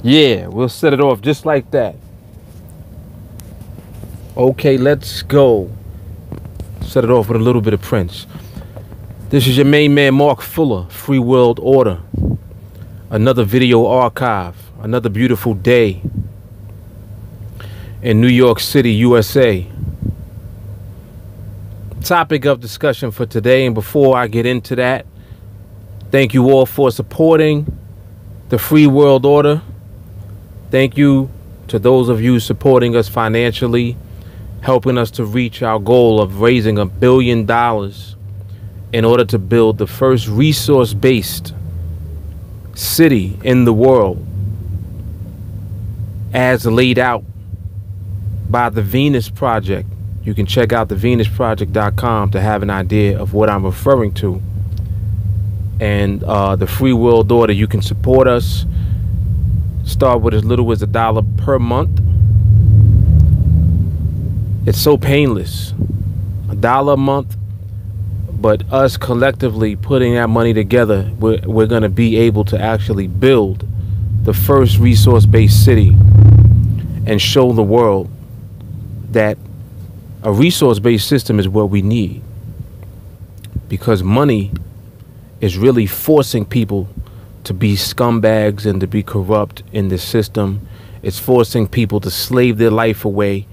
Yeah, we'll set it off just like that. Okay, let's go. Set it off with a little bit of Prince. This is your main man, Mark Fuller, Free World Order. Another video archive. Another beautiful day in New York City, USA. Topic of discussion for today, and before I get into that, thank you all for supporting the Free World Order. Thank you to those of you supporting us financially, helping us to reach our goal of raising $1 billion in order to build the first resource-based city in the world, as laid out by the Venus Project. You can check out the venusproject.com to have an idea of what I'm referring to. And the Free World Order, you can support us. Start with as little as $1 per month. It's so painless. $1 a month. But us collectively putting that money together, we're going to be able to actually build the first resource-based city and show the world that a resource-based system is what we need. Because money is really forcing people to be scumbags and to be corrupt in the system. It's forcing people to slave their life away,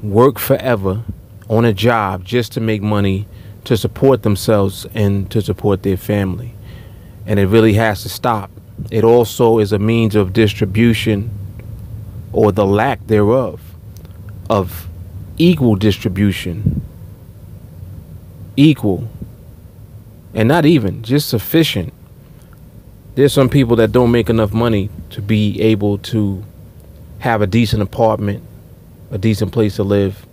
work forever on a job just to make money, to support themselves and to support their family. And it really has to stop. It also is a means of distribution, or the lack thereof, of equal distribution. Equal. And not even, just sufficient. There's some people that don't make enough money to be able to have a decent apartment, a decent place to live,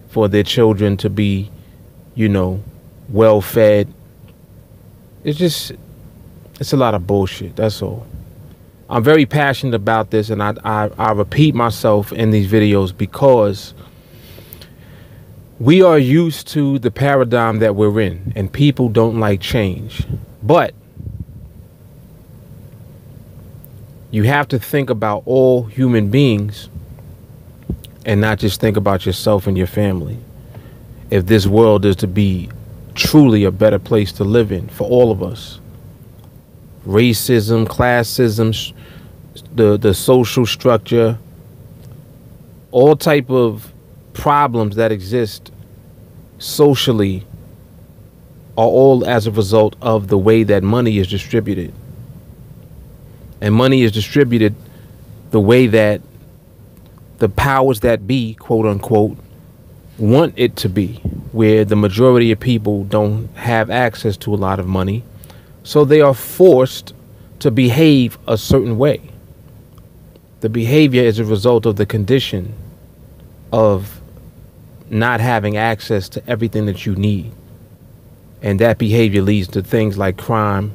for their children to be, you know, well fed. It's a lot of bullshit, that's all. I'm very passionate about this, and I repeat myself in these videos because we are used to the paradigm that we're in, and people don't like change. But you have to think about all human beings and not just think about yourself and your family. If this world is to be truly a better place to live in for all of us. Racism, classism, the social structure, all type of problems that exist socially are all as a result of the way that money is distributed. And money is distributed the way that the powers that be, quote unquote, want it to be, where the majority of people don't have access to a lot of money. So they are forced to behave a certain way. The behavior is a result of the condition of not having access to everything that you need. And that behavior leads to things like crime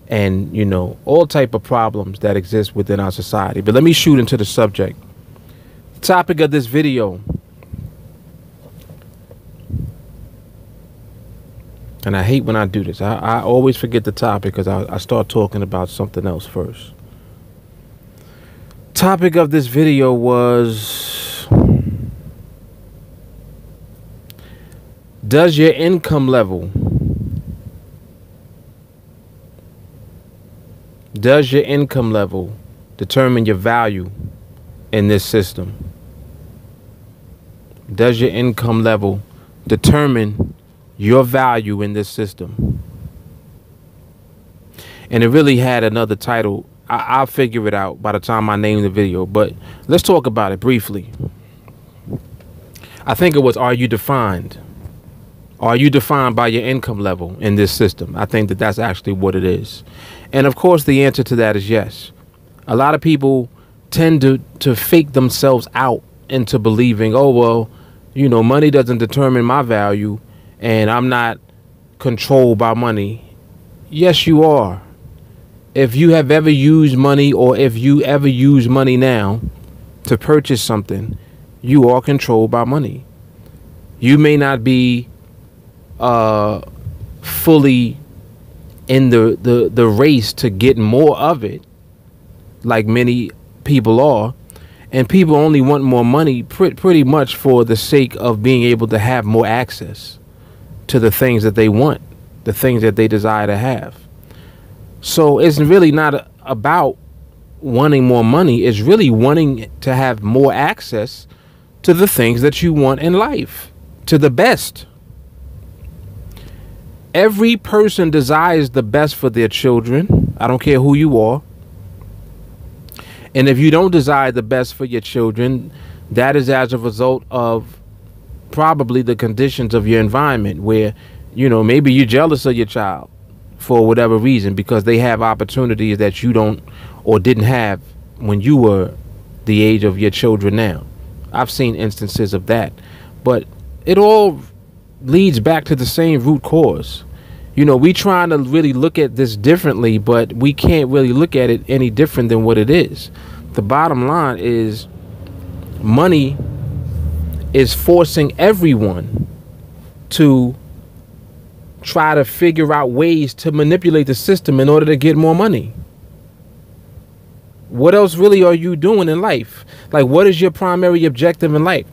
and, you know, all type of problems that exist within our society. But let me shoot into the subject. The topic of this video, and I hate when I do this. I always forget the topic because I start talking about something else first. Topic of this video was, does your income level determine your value in this system? Does your income level determine your value in this system? And it really had another title. I'll figure it out by the time I name the video, but let's talk about it briefly. I think it was, are you defined? Are you defined by your income level in this system? I think that that's actually what it is. And of course, the answer to that is yes. A lot of people tend to fake themselves out into believing, oh, well, you know, money doesn't determine my value and I'm not controlled by money. Yes, you are. If you have ever used money, or if you ever use money now to purchase something, you are controlled by money. You may not be fully in the race to get more of it, like many people are. And people only want more money pretty much for the sake of being able to have more access to the things that they want, the things that they desire to have. So it's really not about wanting more money. It's really wanting to have more access to the things that you want in life, to the best. Every person desires the best for their children. I don't care who you are. And if you don't desire the best for your children, that is as a result of probably the conditions of your environment, where, you know, maybe you're jealous of your child for whatever reason because they have opportunities that you don't or didn't have when you were the age of your children now. I've seen instances of that. But it all leads back to the same root cause. You know, we trying to really look at this differently, but we can't really look at it any different than what it is. The bottom line is money is forcing everyone to try to figure out ways to manipulate the system in order to get more money. What else really are you doing in life? Like, what is your primary objective in life?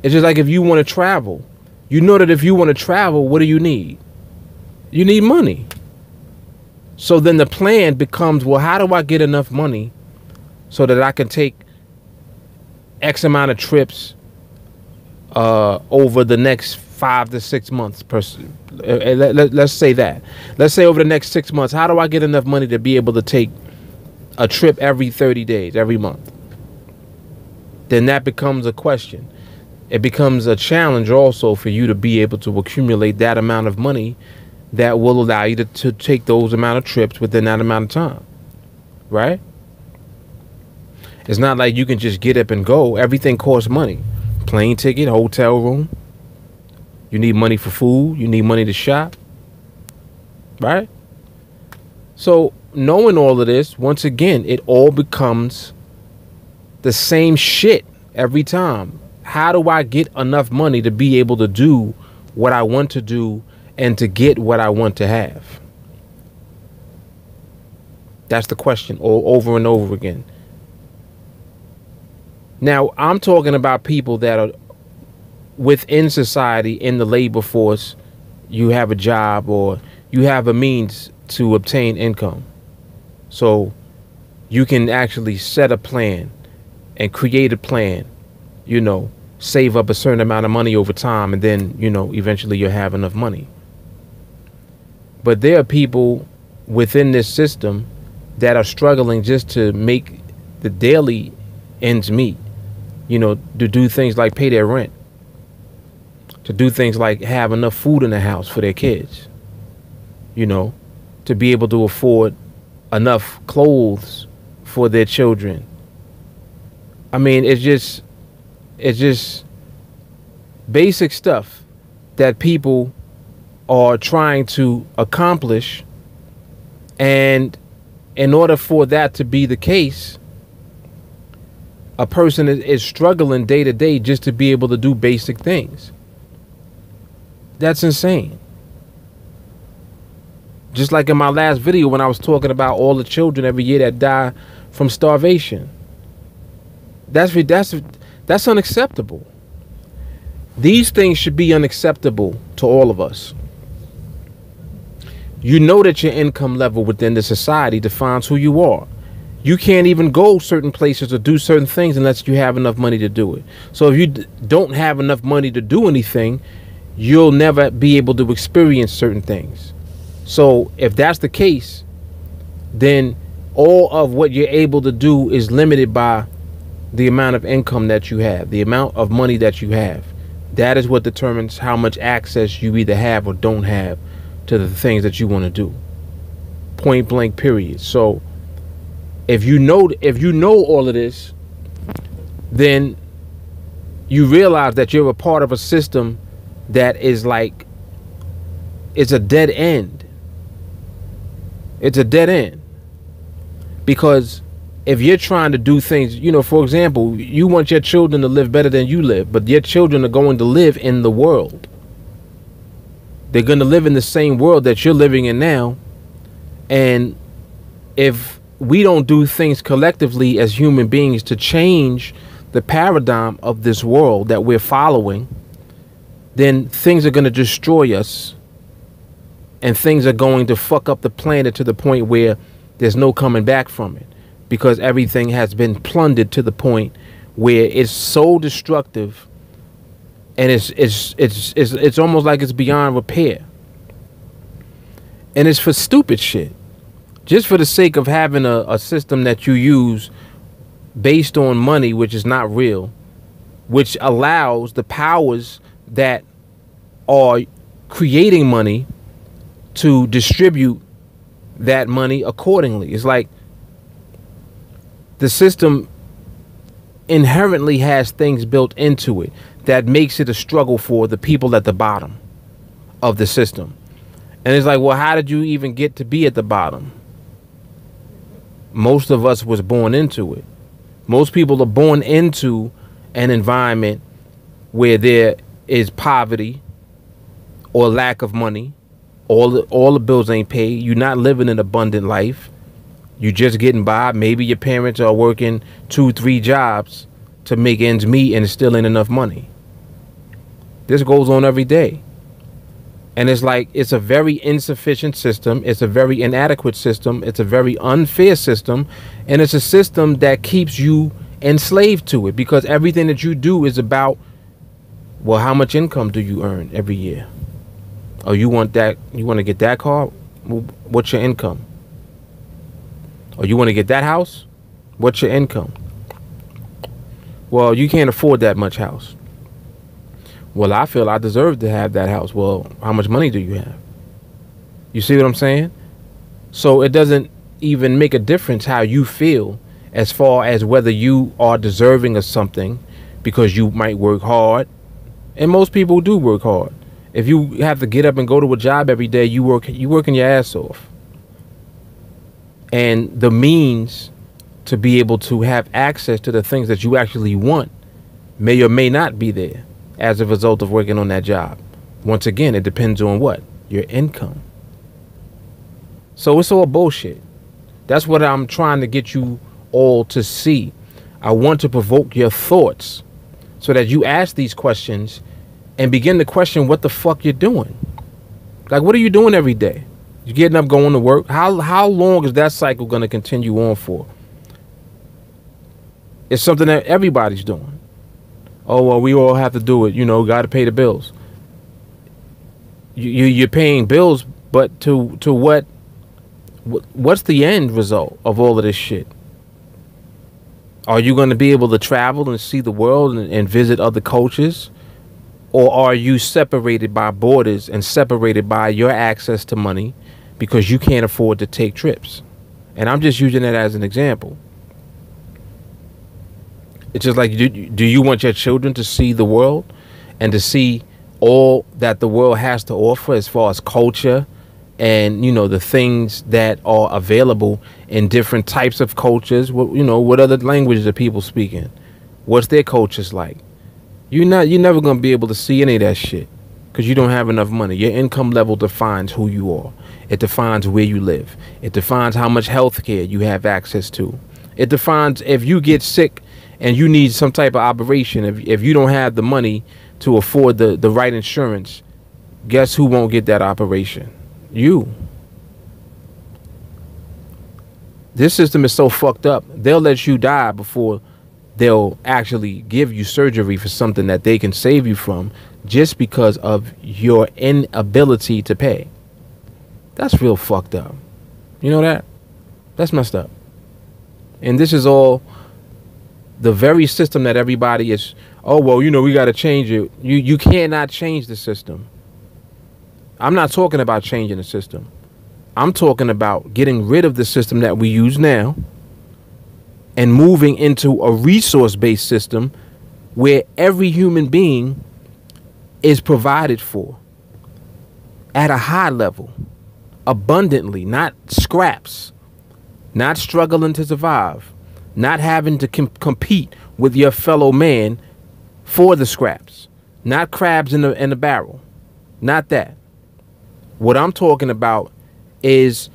It's just like if you want to travel, you know that if you want to travel, what do you need? You need money. So then the plan becomes, well, how do I get enough money so that I can take X amount of trips over the next 5 to 6 months? Let's say that. Let's say over the next 6 months, how do I get enough money to be able to take a trip every 30 days, every month? Then that becomes a question. It becomes a challenge also for you to be able to accumulate that amount of money that will allow you to take those amount of trips within that amount of time, right? It's not like you can just get up and go. Everything costs money. Plane ticket, hotel room. You need money for food. You need money to shop, right? So knowing all of this, once again, it all becomes the same shit every time. How do I get enough money to be able to do what I want to do and to get what I want to have? That's the question over and over again. Now, I'm talking about people that are within society, in the labor force. You have a job or you have a means to obtain income. So you can actually set a plan and create a plan, you know, save up a certain amount of money over time, and then, you know, eventually you'll have enough money. But there are people within this system that are struggling just to make the daily ends meet, you know, to do things like pay their rent, to do things like have enough food in the house for their kids, you know, to be able to afford enough clothes for their children. I mean, it's just basic stuff that people are trying to accomplish. And in order for that to be the case, a person is struggling day to day just to be able to do basic things. That's insane. Just like in my last video when I was talking about all the children every year that die from starvation. That's unacceptable. These things should be unacceptable to all of us. You know that your income level within the society defines who you are. You can't even go certain places or do certain things unless you have enough money to do it. So if you don't have enough money to do anything, you'll never be able to experience certain things. So if that's the case, then all of what you're able to do is limited by the amount of income that you have, the amount of money that you have. That is what determines how much access you either have or don't have to the things that you want to do. Point blank, period. So if you know all of this, then you realize that you're a part of a system that is like, it's a dead end. It's a dead end. Because if you're trying to do things, you know, for example, you want your children to live better than you live, but your children are going to live in the world. They're going to live in the same world that you're living in now. And if we don't do things collectively as human beings to change the paradigm of this world that we're following, then things are going to destroy us, and things are going to fuck up the planet to the point where there's no coming back from it, because everything has been plundered to the point where it's so destructive, and it's almost like it's beyond repair. And it's for stupid shit, just for the sake of having a system that you use based on money, which is not real, which allows the powers that are creating money to distribute that money accordingly. It's like the system inherently has things built into it that makes it a struggle for the people at the bottom of the system. And it's like, well, how did you even get to be at the bottom? Most of us was born into it. Most people are born into an environment where there is poverty or lack of money. All the bills ain't paid. You're not living an abundant life. You're just getting by. Maybe your parents are working 2-3 jobs to make ends meet, and it still ain't enough money. This goes on every day. And it's like, it's a very insufficient system. It's a very inadequate system. It's a very unfair system. And it's a system that keeps you enslaved to it, because everything that you do is about, well, how much income do you earn every year? Oh, you want that? You want to get that car? Well, what's your income? Oh, you want to get that house? What's your income? Well, you can't afford that much house. Well, I feel I deserve to have that house. Well, how much money do you have? You see what I'm saying? So it doesn't even make a difference how you feel as far as whether you are deserving of something, because you might work hard. And most people do work hard. If you have to get up and go to a job every day, you working your ass off. And the means to be able to have access to the things that you actually want may or may not be there as a result of working on that job. Once again, it depends on what? Your income. So it's all bullshit. That's what I'm trying to get you all to see. I want to provoke your thoughts so that you ask these questions and begin to question what the fuck you're doing. Like, what are you doing every day? You're getting up, going to work. How long is that cycle going to continue on for? It's something that everybody's doing. Oh, well, we all have to do it. You know, got to pay the bills. You're paying bills, but to what? What's the end result of all of this shit? Are you going to be able to travel and see the world and visit other cultures? Or are you separated by borders and separated by your access to money because you can't afford to take trips? And I'm just using that as an example. It's just like, do you want your children to see the world and to see all that the world has to offer as far as culture and, you know, the things that are available in different types of cultures? What other languages are people speaking? What's their cultures like? You're never going to be able to see any of that shit because you don't have enough money. Your income level defines who you are. It defines where you live. It defines how much health care you have access to. It defines if you get sick and you need some type of operation. If you don't have the money to afford the right insurance, guess who won't get that operation? You. This system is so fucked up. They'll let you die before they'll actually give you surgery for something that they can save you from just because of your inability to pay. That's real fucked up. You know that? That's messed up. And this is all the very system that everybody is, oh, well, you know, we got to change it. You cannot change the system. I'm not talking about changing the system. I'm talking about getting rid of the system that we use now and moving into a resource-based system where every human being is provided for at a high level, abundantly, not scraps, not struggling to survive, not having to compete with your fellow man for the scraps, not crabs in the barrel, not that. What I'm talking about is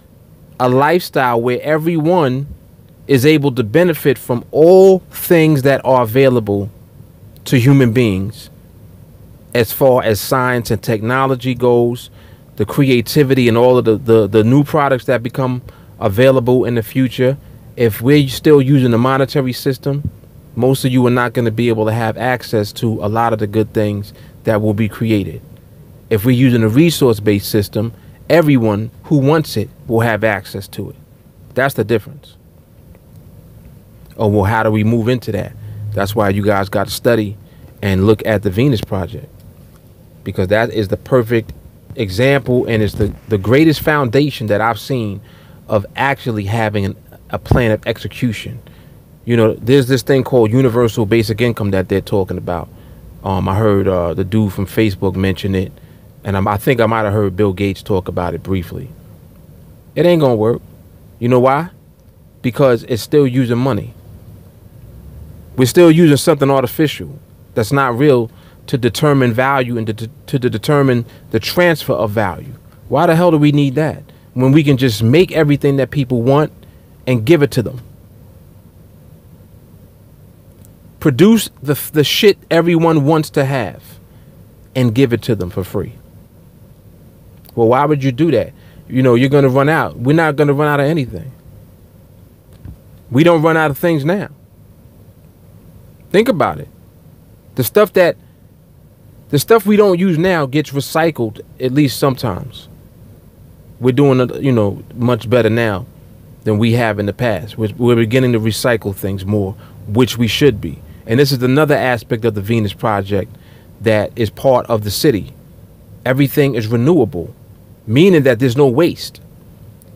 a lifestyle where everyone is able to benefit from all things that are available to human beings as far as science and technology goes, the creativity and all of the new products that become available in the future. If we're still using the monetary system, most of you are not going to be able to have access to a lot of the good things that will be created. If we're using a resource-based system, everyone who wants it will have access to it. That's the difference. Oh, well, how do we move into that? That's why you guys got to study and look at the Venus Project, because that is the perfect example, and it's the greatest foundation that I've seen of actually having a plan of execution. You know, there's this thing called universal basic income that they're talking about. I heard the dude from Facebook mention it, and I think I might have heard Bill Gates talk about it briefly. It ain't gonna work. You know why? Because it's still using money. We're still using something artificial that's not real to determine value and to determine the transfer of value. Why the hell do we need that when we can just make everything that people want and give it to them? Produce the shit everyone wants to have and give it to them for free. Well, why would you do that? You know, you're going to run out. We're not going to run out of anything. We don't run out of things now. Think about it. The stuff we don't use now gets recycled, at least sometimes. We're doing it, you know, much better now than we have in the past. We're beginning to recycle things more, which we should be. And this is another aspect of the Venus Project that is part of the city. Everything is renewable, meaning that there's no waste.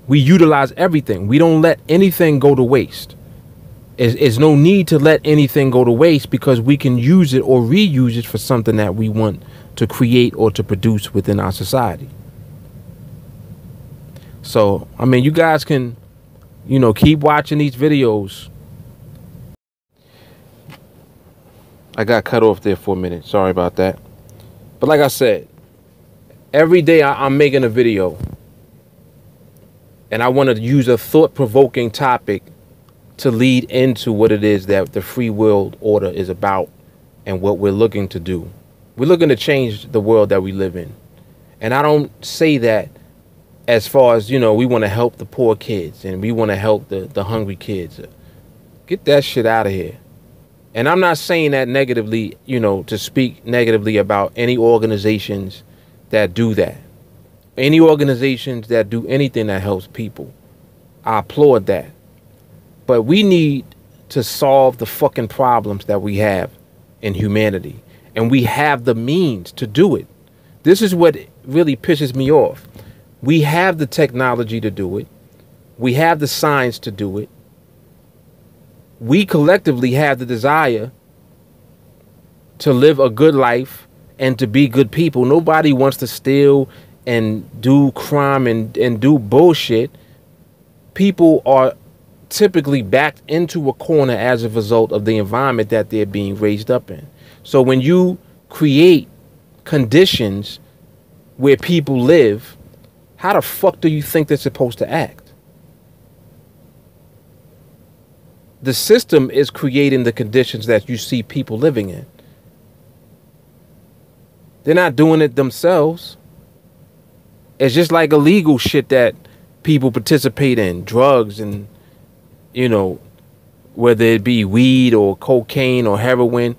We utilize everything. We don't let anything go to waste. There's no need to let anything go to waste, because we can use it or reuse it for something that we want to create or to produce within our society. So, I mean, you guys can, you know, keep watching these videos. I got cut off there for a minute. Sorry about that. But like I said, every day I'm making a video, and I want to use a thought-provoking topic to lead into what it is that the free world order is about and what we're looking to do. We're looking to change the world that we live in. And I don't say that as far as, you know, we want to help the poor kids and we want to help the hungry kids. Get that shit out of here. And I'm not saying that negatively, you know, to speak negatively about any organizations that do that. Any organizations that do anything that helps people. I applaud that. But we need to solve the fucking problems that we have in humanity. And we have the means to do it. This is what really pisses me off. We have the technology to do it. We have the science to do it. We collectively have the desire to live a good life and to be good people. Nobody wants to steal and do crime and do bullshit. People are typically backed into a corner as a result of the environment that they're being raised up in. So when you create conditions where people live, how the fuck do you think they're supposed to act? The system is creating the conditions that you see people living in. They're not doing it themselves. It's just like illegal shit that people participate in, drugs and, you know, whether it be weed or cocaine or heroin.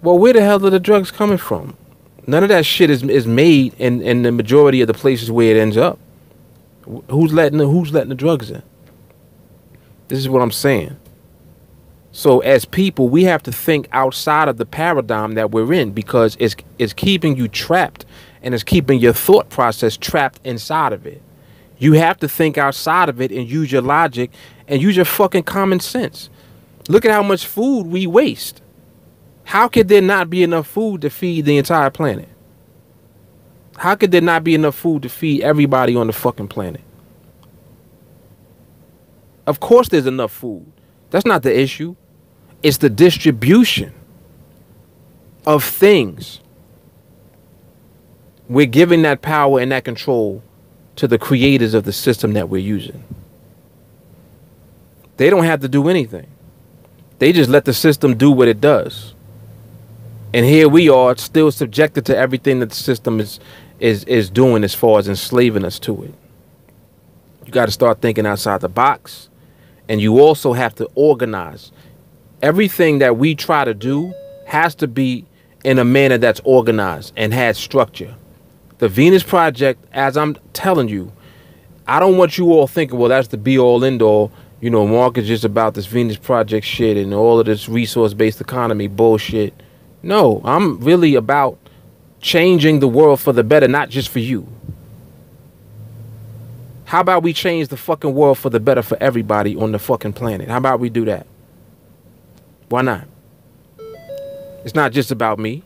Well, where the hell are the drugs coming from? None of that shit is made in the majority of the places where it ends up. Who's letting the drugs in? This is what I'm saying. So as people, we have to think outside of the paradigm that we're in, because it's keeping you trapped, and it's keeping your thought process trapped inside of it. You have to think outside of it and use your logic and use your fucking common sense. Look at how much food we waste. How could there not be enough food to feed the entire planet? How could there not be enough food to feed everybody on the fucking planet? Of course there's enough food. That's not the issue. It's the distribution of things. We're giving that power and that control to the creators of the system that we're using. They don't have to do anything. They just let the system do what it does. And here we are, still subjected to everything that the system is doing as far as enslaving us to it. You got to start thinking outside the box. And you also have to organize. Everything that we try to do has to be in a manner that's organized and has structure. The Venus Project, as I'm telling you, I don't want you all thinking, well, that's the be all end all. You know, Mark is just about this Venus Project shit and all of this resource-based economy bullshit. No, I'm really about changing the world for the better, not just for you. How about we change the fucking world for the better for everybody on the fucking planet? How about we do that? Why not? It's not just about me.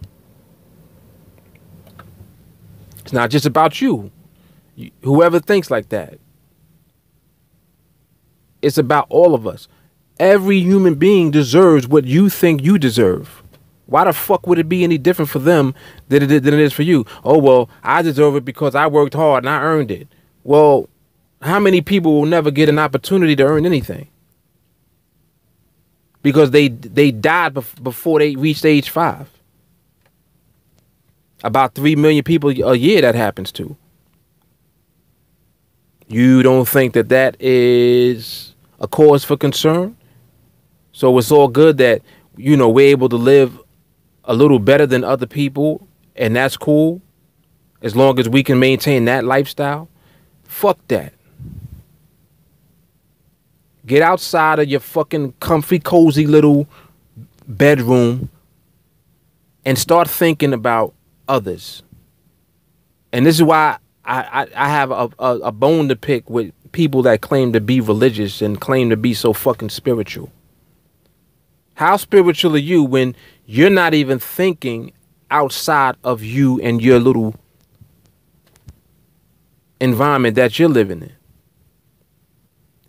It's not just about you. Whoever thinks like that. It's about all of us. Every human being deserves what you think you deserve. Why the fuck would it be any different for them than it is for you? Oh, well, I deserve it because I worked hard and I earned it. Well, how many people will never get an opportunity to earn anything? Because they died before they reached age 5. About 3 million people a year that happens to. You don't think that that is a cause for concern? So it's all good that, you know, we're able to live a little better than other people, and that's cool, as long as we can maintain that lifestyle. Fuck that. Get outside of your fucking comfy, cozy little bedroom and start thinking about others. And this is why I have a bone to pick with people that claim to be religious and claim to be so fucking spiritual. How spiritual are you when you're not even thinking outside of you and your little environment that you're living in?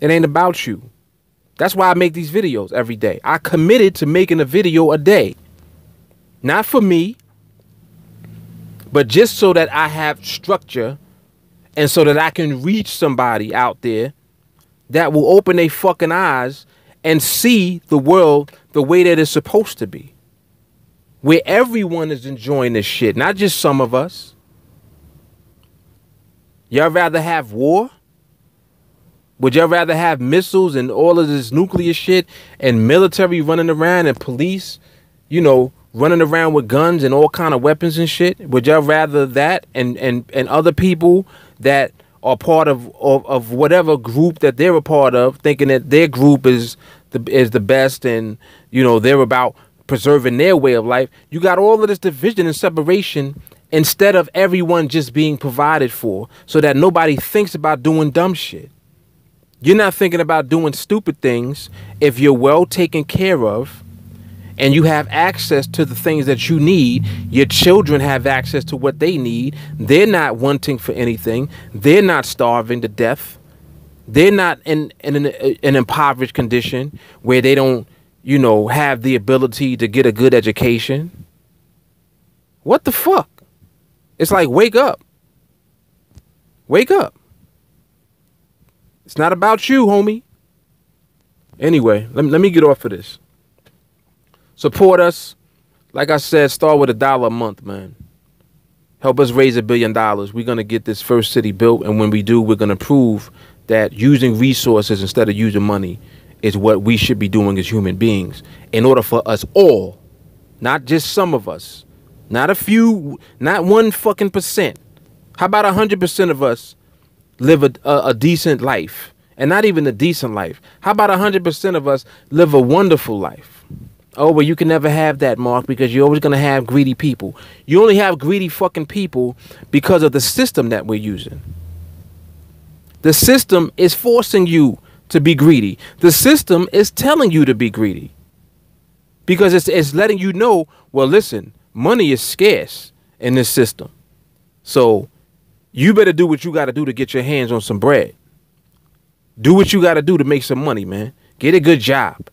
It ain't about you. That's why I make these videos every day. I committed to making a video a day. Not for me, but just so that I have structure and so that I can reach somebody out there that will open their fucking eyes and see the world the way that it's supposed to be. Where everyone is enjoying this shit, not just some of us. Y'all rather have war? Would y'all rather have missiles and all of this nuclear shit and military running around and police, you know, running around with guns and all kind of weapons and shit? Would y'all rather that and other people that are part of whatever group that they're a part of, thinking that their group is the best and, you know, they're about preserving their way of life? You got all of this division and separation instead of everyone just being provided for so that nobody thinks about doing dumb shit. You're not thinking about doing stupid things if you're well taken care of and you have access to the things that you need. Your children have access to what they need. They're not wanting for anything. They're not starving to death. They're not in an impoverished condition where they don't, you know, have the ability to get a good education. What the fuck? It's like, wake up. Wake up. It's not about you, homie. Anyway, let me get off of this. Support us. Like I said, start with $1 a month, man. Help us raise $1 billion. We're going to get this first city built. And when we do, we're going to prove that using resources instead of using money is what we should be doing as human beings in order for us all, not just some of us, not a few, not 1 fucking percent. How about 100% of us live a decent life, and not even a decent life? How about 100% of us live a wonderful life? Oh, well, you can never have that, Mark, because you're always going to have greedy people. You only have greedy fucking people because of the system that we're using. The system is forcing you to be greedy. The system is telling you to be greedy because it's letting you know, well, listen, money is scarce in this system. So you better do what you got to do to get your hands on some bread. Do what you got to do to make some money, man. Get a good job.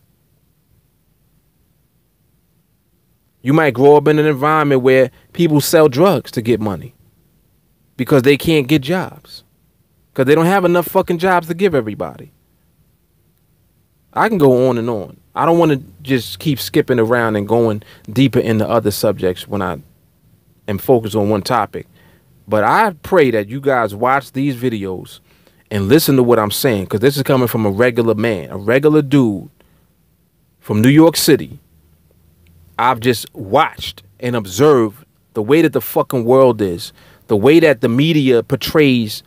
You might grow up in an environment where people sell drugs to get money because they can't get jobs, because they don't have enough fucking jobs to give everybody. I can go on and on. I don't want to just keep skipping around and going deeper into other subjects when I am focused on one topic. But I pray that you guys watch these videos and listen to what I'm saying, because this is coming from a regular man, a regular dude from New York City. I've just watched and observed the way that the fucking world is, the way that the media portrays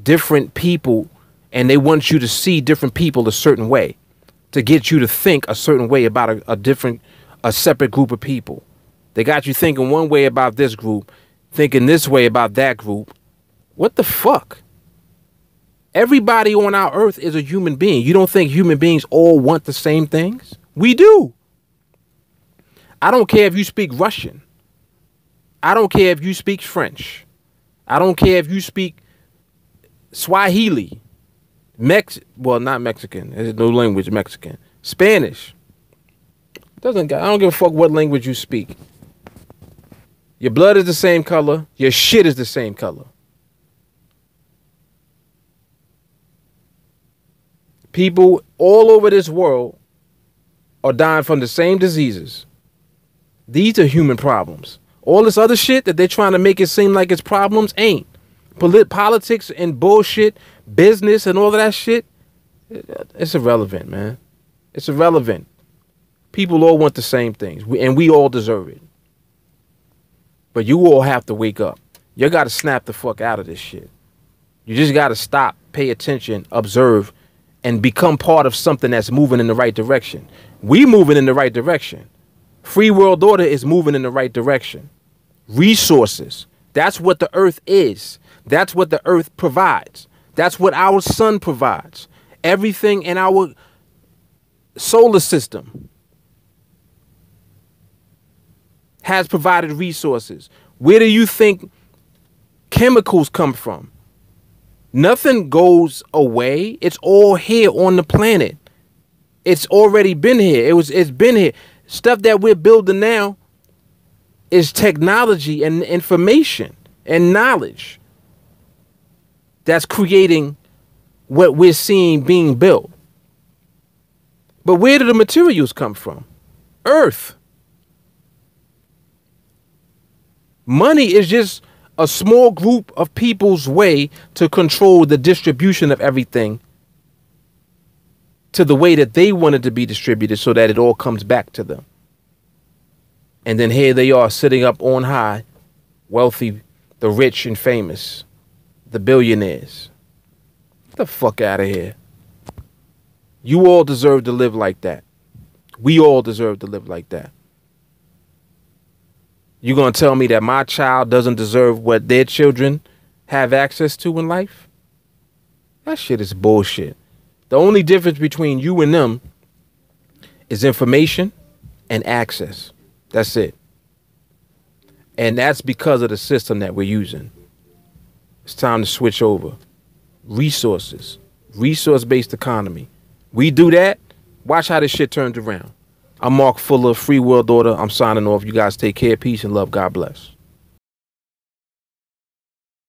different people, and they want you to see different people a certain way, to get you to think a certain way about a separate group of people. They got you thinking one way about this group, thinking this way about that group. What the fuck? Everybody on our earth is a human being. You don't think human beings all want the same things? We do. I don't care if you speak Russian. I don't care if you speak French. I don't care if you speak Swahili. Well, not Mexican. There's no language Mexican. Spanish. I don't give a fuck what language you speak. Your blood is the same color. Your shit is the same color. People all over this world are dying from the same diseases. These are human problems. All this other shit that they're trying to make it seem like it's problems ain't. Politics and bullshit, business and all of that shit, it's irrelevant, man. It's irrelevant. People all want the same things, and we all deserve it. But you all have to wake up. You got to snap the fuck out of this shit. You just got to stop, pay attention, observe, and become part of something that's moving in the right direction. We moving in the right direction. Free world order is moving in the right direction. Resources. That's what the earth is. That's what the earth provides. That's what our sun provides. Everything in our solar system has provided resources. Where do you think chemicals come from? Nothing goes away. It's all here on the planet. It's already been here. It's been here. Stuff that we're building now is technology and information and knowledge that's creating what we're seeing being built. But where do the materials come from? Earth. Money is just a small group of people's way to control the distribution of everything to the way that they want it to be distributed, so that it all comes back to them. And then here they are sitting up on high, wealthy, the rich and famous, the billionaires. Get the fuck out of here. You all deserve to live like that. We all deserve to live like that. You gonna tell me that my child doesn't deserve what their children have access to in life? That shit is bullshit. The only difference between you and them is information and access. That's it. And that's because of the system that we're using. It's time to switch over. Resources. Resource-based economy. We do that, watch how this shit turns around. I'm Mark Fuller, Free World Order. I'm signing off. You guys take care, peace, and love. God bless.